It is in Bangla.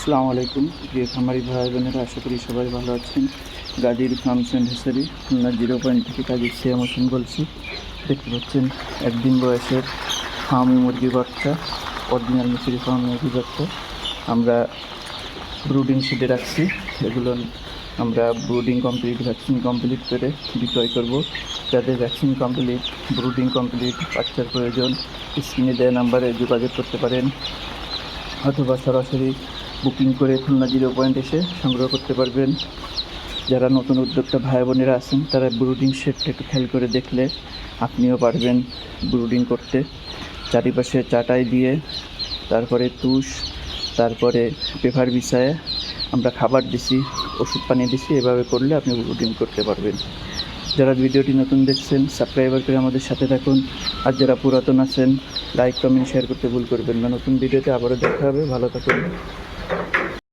আসসালামু আলাইকুম প্রিয় খামারি ভাই বোনেরা, আশা করি সবাই ভালো আছেন। গাজীর farms and hatchery Khulna 0 point থেকে কাজী সিয়াম হোসেন বলছি। দেখতে পাচ্ছেন একদিন বয়সের ফার্মি মুরগির বাচ্চা, অরিজিনাল মিশরি ফার্মি মুরগির বাচ্চা আমরা ব্রুডিং শিটে রাখছি। এগুলো আমরা ব্রুডিং কমপ্লিট, ভ্যাকসিন কমপ্লিট করে বিক্রয় করব। যাদের ভ্যাকসিন কমপ্লিট, ব্রুডিং কমপ্লিট, বাচ্চার প্রয়োজন, স্ক্রিনে দেওয়া নাম্বারে যোগাযোগ করতে পারেন, অথবা সরাসরি বুকিং করে খুলনা 0 পয়েন্ট এসে সংগ্রহ করতে পারবেন। যারা নতুন উদ্যোক্তা ভাই বোনেরা আছেন তারা ব্রুডিং শেডটা একটু খেয়াল করে দেখলে আপনিও পারবেন ব্রুডিং করতে। চারিপাশে চাটাই দিয়ে, তারপরে তুষ, তারপরে পেপার বিছায় আমরা খাবার দিছি, ওষুধ পানি দিছি। এভাবে করলে আপনি ব্রুডিং করতে পারবেন। যারা ভিডিওটি নতুন দেখছেন সাবস্ক্রাইবার করে আমাদের সাথে থাকুন, আর যারা পুরাতন আছেন লাইক কমেন্ট শেয়ার করতে ভুল করবেন না। নতুন ভিডিওতে আবারও দেখা হবে, ভালো থাকুন।